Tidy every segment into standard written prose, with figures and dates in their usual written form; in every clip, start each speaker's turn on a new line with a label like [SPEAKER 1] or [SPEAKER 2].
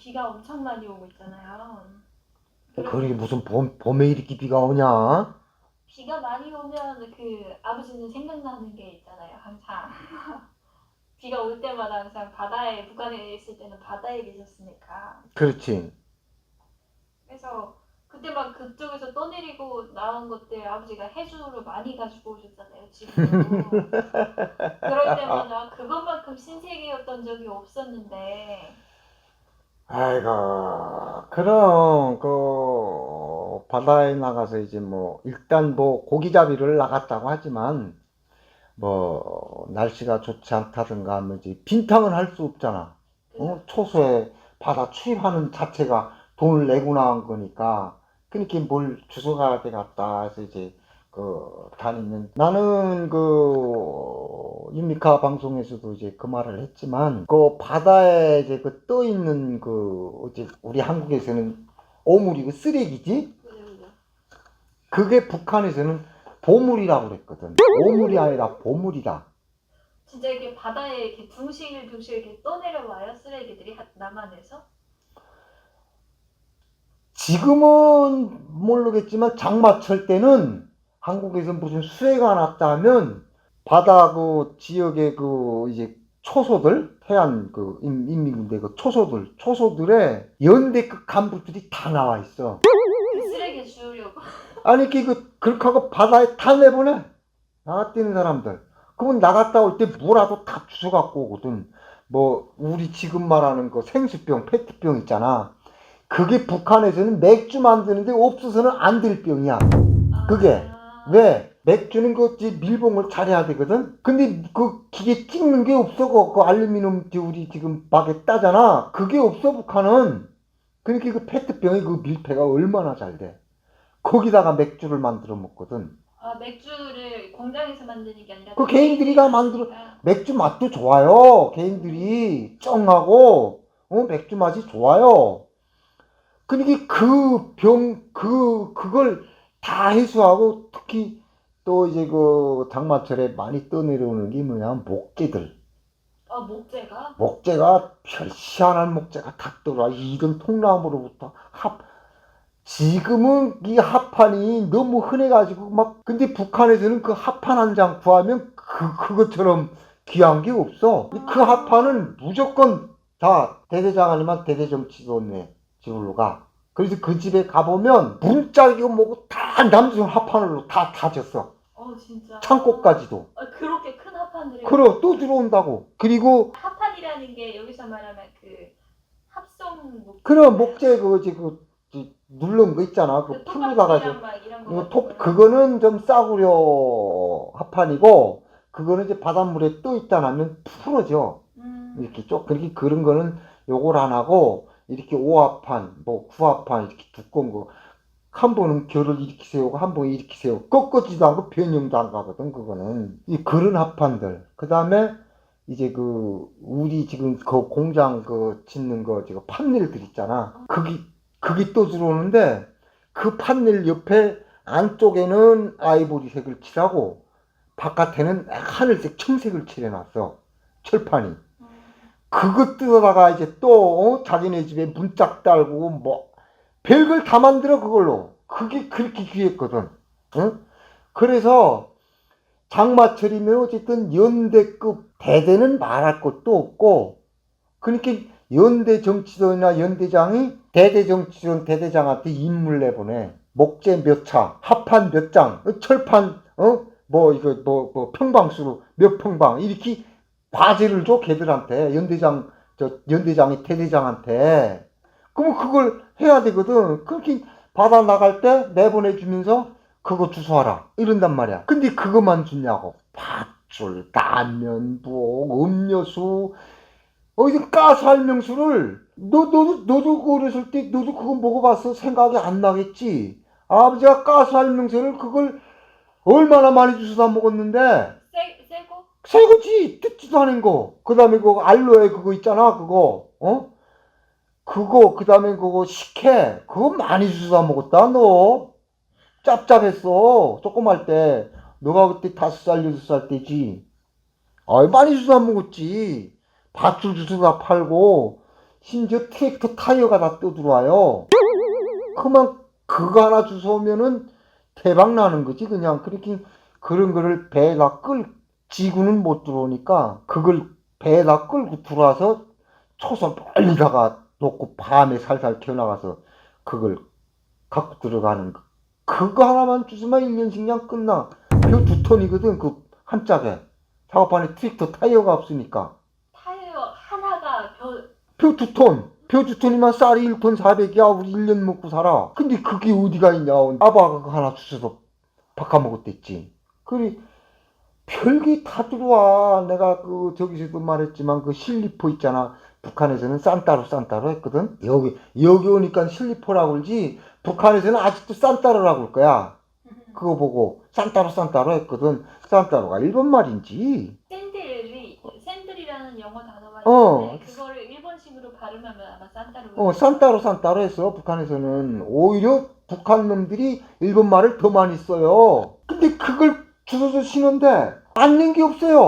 [SPEAKER 1] 비가 엄청 많이 오고 있잖아요.
[SPEAKER 2] 그러게 무슨 봄에 이렇게 비가 오냐?
[SPEAKER 1] 비가 많이 오면 그 아버지는 생각나는 게 있잖아요. 항상 비가 올 때마다 항상 바다에 북한에 있을 때는 바다에 계셨으니까.
[SPEAKER 2] 그렇지.
[SPEAKER 1] 그래서 그때 막 그쪽에서 떠내리고 나온 것들 아버지가 해수로 많이 가지고 오셨잖아요. 집으로. 그럴 때마다 그것만큼 신세계였던 적이 없었는데.
[SPEAKER 2] 아이고, 그럼, 바다에 나가서 이제 일단 고기잡이를 나갔다고 하지만, 날씨가 좋지 않다든가 하면 이제 빈탕은 할 수 없잖아.
[SPEAKER 1] 그죠?
[SPEAKER 2] 초소에 바다 출입하는 자체가 돈을 내고 나온 거니까. 그러니까 뭘 주워가야 되겠다 해서 이제, 다니는. 나는 유미카 방송에서도 이제 그 말을 했지만, 바다에 이제 떠 있는 이제 우리 한국에서는 오물이 쓰레기지?
[SPEAKER 1] 그죠, 그죠.
[SPEAKER 2] 그게 북한에서는 보물이라고 그랬거든. 오물이 아니라 보물이다.
[SPEAKER 1] 진짜 이렇게 바다에 이렇게 둥실둥실 이렇게 떠내려와요, 쓰레기들이 남한에서?
[SPEAKER 2] 지금은 모르겠지만 장마철 때는 한국에서 무슨 수해가 났다 하면 바다 지역의 이제 초소들, 해안 인민군대 초소들의 연대급 간부들이 다 나와 있어.
[SPEAKER 1] 그 쓰레기 주우려고.
[SPEAKER 2] 아니, 그렇게 하고 바다에 다 내보내. 나가 뛰는 사람들. 그러면 나갔다 올 때 뭐라도 다 주워갖고 오거든. 우리 지금 말하는 생수병, 페트병 있잖아. 그게 북한에서는 맥주 만드는데 없어서는 안 될 병이야. 그게. 왜? 맥주는 밀봉을 잘해야 되거든? 근데 기계 찍는 게 없어. 알루미늄 우리 지금 막에 따잖아. 그게 없어, 북한은. 그러니까 페트병의 밀폐가 얼마나 잘 돼. 거기다가 맥주를 만들어 먹거든.
[SPEAKER 1] 맥주를 공장에서 만드는 게 아니라
[SPEAKER 2] 개인들이 다 만들어. 맥주 맛도 좋아요. 개인들이 쩡하고 맥주 맛이 좋아요. 그러니까 그걸 다 해소하고 특히 또 이제 장마철에 많이 떠내려오는 게 뭐냐면 목재들.
[SPEAKER 1] 목재가?
[SPEAKER 2] 목재가 희한한 목재가 다 떠라. 이런 통나무로부터 지금은 이 합판이 너무 흔해가지고 근데 북한에서는 그 합판 한 장 구하면 그것처럼 귀한 게 없어. 그 합판은 무조건 다 대대장아니면 대대정치원에 집으로 가. 그래서 그 집에 가보면 문짝이고 뭐고 다 남순 합판으로 다 다졌어.
[SPEAKER 1] 진짜.
[SPEAKER 2] 창고까지도.
[SPEAKER 1] 그렇게 큰 합판들이.
[SPEAKER 2] 그래, 또 들어온다고. 그리고
[SPEAKER 1] 합판이라는 게 여기서 말하면 합성 목재.
[SPEAKER 2] 그럼 목재 누른 거 있잖아. 풀로다가 그거는 좀 싸구려 합판이고, 그거는 이제 바닷물에 떠 있다 나면 풀어져. 이렇게 그렇게 그런 거는 요걸 안 하고, 이렇게 5합판, 9합판, 이렇게 두꺼운 거. 한 번은 결을 이렇게 세우고, 한 번은 이렇게 세우고, 꺾어지도 않고 변형도 안 가거든, 그거는. 그런 합판들. 그 다음에, 이제 우리 지금 공장 짓는 지금 판넬들 있잖아. 그게 또 들어오는데, 그 판넬 옆에 안쪽에는 아이보리색을 칠하고, 바깥에는 하늘색 청색을 칠해놨어. 철판이. 그거 뜯어다가 이제 또, 자기네 집에 문짝 달고, 별걸 다 만들어, 그걸로. 그게 그렇게 귀했거든. 응? 그래서, 장마철이면 어쨌든 연대급 대대는 말할 것도 없고, 그러니까 연대 정치원이나 연대장이 대대 정치원 대대장한테 인물 내보내. 목재 몇 차, 합판 몇 장, 철판 평방수로 몇 평방 이렇게 과제를 줘 걔들한테. 연대장이 대대장한테. 그럼 그걸 해야 되거든. 그렇게 바다 나갈 때 내보내주면서 그거 주소하라 이런단 말이야. 근데 그것만 주냐고. 밧줄, 라면부, 음료수, 이제 가스 할명수를 너도 어렸을 때 너도 그거 먹어봤어? 생각이 안 나겠지. 아버지가 가스 할명수를 그걸 얼마나 많이 주워다 먹었는데.
[SPEAKER 1] 새고?
[SPEAKER 2] 새거지. 뜯지도 않은 거. 그 다음에 알로에 그거 있잖아. 그거 그 다음에 식혜 그거 많이 주워다 먹었다 너. 짭짭했어 조그말 때. 너가 그때 5살 6살 때지. 많이 주워다 먹었지. 밧줄 주워다 팔고 심지어 트랙터 타이어가 다 떠들어와요. 그만 그거 하나 주워오면은 대박 나는 거지 그냥. 그렇게 그런 거를 배에다 지구는 못 들어오니까 그걸 배에다 끌고 들어와서 초선 멀리다가 놓고 밤에 살살 튀어나가서 그걸 갖고 들어가는 거. 그거 하나만 주스면 1년씩 그냥 끝나. 표 2톤이거든 그 한 짝에. 작업반에 트랙터 타이어가 없으니까.
[SPEAKER 1] 타이어 하나가
[SPEAKER 2] 표 2톤. 표 2톤이면 쌀이 1톤 400이야. 우리 1년 먹고 살아. 근데 그게 어디가 있냐. 아바가 그거 하나 주워서 바꿔먹었댔지. 그래 별게 다 들어와. 내가 그 저기서도 말했지만 그 실리퍼 있잖아. 북한에서는 싼따로 했거든. 여기 오니까 실리퍼라고 그러지. 북한에서는 아직도 싼따로라고 할 거야. 그거 보고 싼따로 했거든. 싼따로가 일본 말인지.
[SPEAKER 1] 샌들이라는 영어 단어가
[SPEAKER 2] 어.
[SPEAKER 1] 있는데 그거를 일본식으로 발음하면 아마
[SPEAKER 2] 싼따로 했어. 북한에서는 오히려 북한 놈들이 일본 말을 더 많이 써요. 근데 그걸 주워서 신는데 앉는 게 없어요.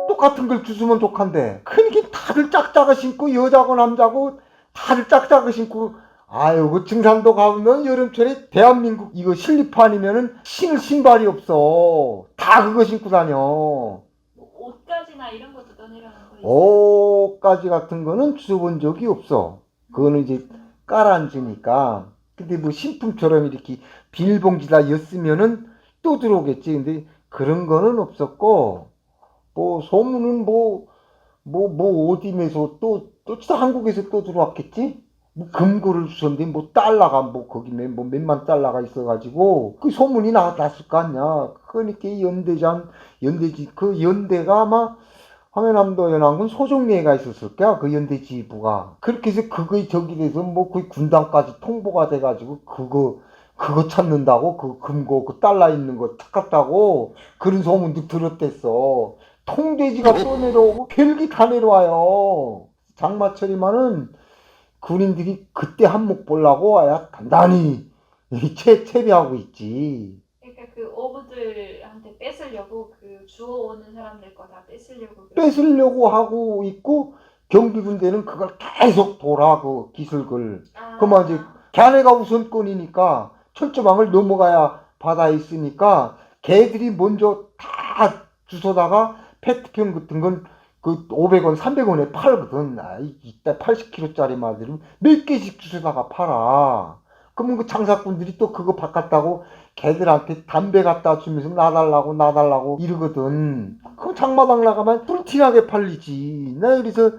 [SPEAKER 2] 똑같은 걸 주스면 좋간데. 그러니까 다들 짝짝이 신고 여자고 남자고 다들 짝짝이 신고. 아유 그 증산도 가보면 여름철에 대한민국 이거 슬리퍼 아니면은 신을 신발이 없어. 다 그거 신고 다녀.
[SPEAKER 1] 뭐 옷가지나 이런 것도 떠내려는 거 있어요?
[SPEAKER 2] 옷가지 같은 거는 주워본 적이 없어. 그거는 이제 깔아앉으니까. 근데 뭐 신품처럼 이렇게 비닐봉지다 였으면은 또 들어오겠지. 근데 그런 거는 없었고, 뭐 소문은 뭐 어디에서 또 한국에서 또 들어왔겠지? 뭐 금고를 주셨는데 뭐 달러가 뭐 거기 뭐 몇만 달러가 있어가지고 그 소문이 났을 거 아니야. 그러니까 연대지 그 연대가 아마 황해남도 연안군 소정리에가 있었을 거야. 그 연대 지부가. 그렇게 해서 그거 저기 돼서 뭐 거의 군단까지 통보가 돼가지고 그거 찾는다고 그 금고 그 달러 있는 거 찾았다고 그런 소문도 들었댔어. 통돼지가 또 내려오고 별게 다 내려와요. 장마철이면은 군인들이 그때 한몫 보려고 와야 단단히 채비하고 있지.
[SPEAKER 1] 그러니까 그 어부들한테 뺏으려고 그 주워오는 사람들 거 다 뺏으려고
[SPEAKER 2] 뺏으려고 하고 있고 경비군대는 그걸 계속 돌아 그 기술글. 그만 이제 걔네가 우선권이니까 철조망을 넘어가야 바다에 있으니까 걔들이 먼저 다 주워다가 페트병 같은 건 그 500원, 300원에 팔거든. 이따 80kg짜리 말들은 몇 개씩 주워다가 팔아. 그러면 그 장사꾼들이 또 그거 바꿨다고 걔들한테 담배 갖다 주면서 놔달라고 이러거든. 그럼 장마당 나가면 뿔티나게 팔리지. 나 그래서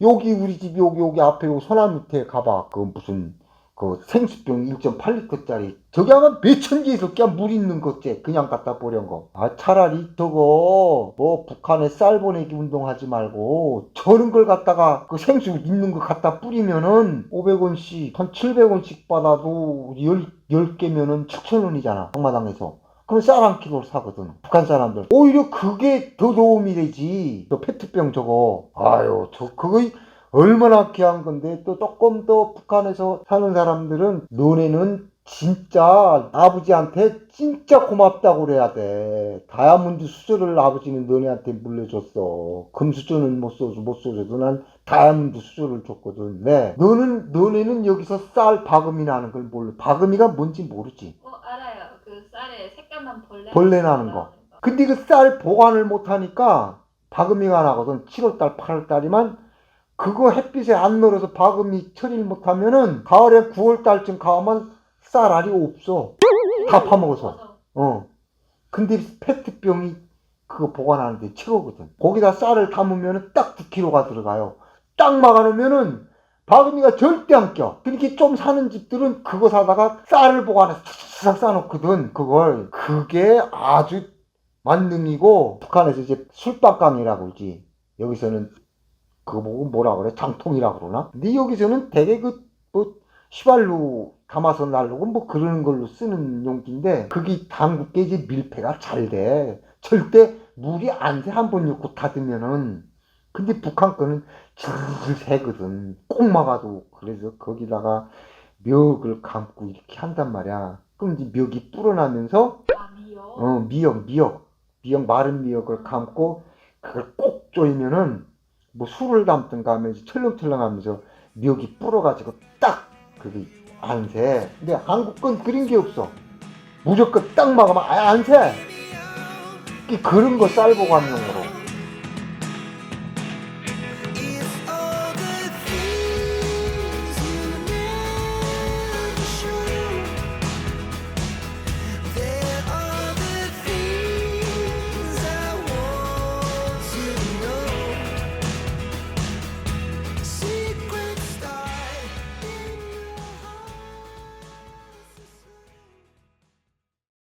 [SPEAKER 2] 여기 우리 집 여기 앞에 요 소나 밑에 가봐. 그 무슨 그 생수병 1.8리터짜리 저기 아마 몇천 개 있을 게야. 물 있는 거지 그냥 갖다 버린 거. 아 차라리 저거 뭐 북한에 쌀 보내기 운동하지 말고 저런 걸 갖다가 그 생수 있는 거 갖다 뿌리면은 500원씩 한 700원씩 받아도 10개면은 7,000원이잖아 장마당에서. 그럼 쌀 한 킬로 사거든 북한 사람들. 오히려 그게 더 도움이 되지. 저 페트병 저거 아유 저 그거 얼마나 귀한 건데. 또 조금 더 북한에서 사는 사람들은 너네는 진짜 아버지한테 진짜 고맙다고 그래야 돼. 다이아몬드 수저를 아버지는 너네한테 물려줬어. 금 수저는 못 써줘도 난 다이아몬드 수저를 줬거든. 네. 너네는 여기서 쌀 바금이 나는 걸 몰라. 바금이가 뭔지 모르지.
[SPEAKER 1] 알아요. 그 쌀에 색깔만
[SPEAKER 2] 벌레 나는 거. 근데 그 쌀 보관을 못하니까 바금이가 나거든. 7월달 8월달이면 그거 햇빛에 안 늘어서 바금이 처리를 못하면은 가을에 9월달쯤 가면 쌀알이 없어. 다 파먹어서. 근데 페트병이 그거 보관하는데 최고거든. 거기다 쌀을 담으면은 딱 9kg가 들어가요. 딱 막아놓으면은 바금이가 절대 안 껴. 그렇게 좀 사는 집들은 그거 사다가 쌀을 보관해서 싹 싸놓거든. 그걸. 그게 아주 만능이고 북한에서 이제 술빵깡이라고 그러지. 여기서는 그거 보고 뭐라 그래? 장통이라 그러나? 근데 여기서는 되게 뭐 휘발유 담아서 날르고 뭐 그런 걸로 쓰는 용기인데 그게 한국게 이제 밀폐가 잘 돼. 절대 물이 안 새. 한 번 넣고 닫으면은. 근데 북한 거는 질질 새거든. 꼭 막아도. 그래서 거기다가 멱을 감고 이렇게 한단 말이야. 그럼 이제 멱이 불어나면서 미역 마른 미역을 감고 그걸 꼭 조이면은 뭐 술을 담든가 하면 철렁철렁 하면서 묘기 불어가지고 딱 그게 안 새. 근데 한국 건 그런 게 없어. 무조건 딱 막으면 안 새. 그런 거 쌀보고 하는 거라.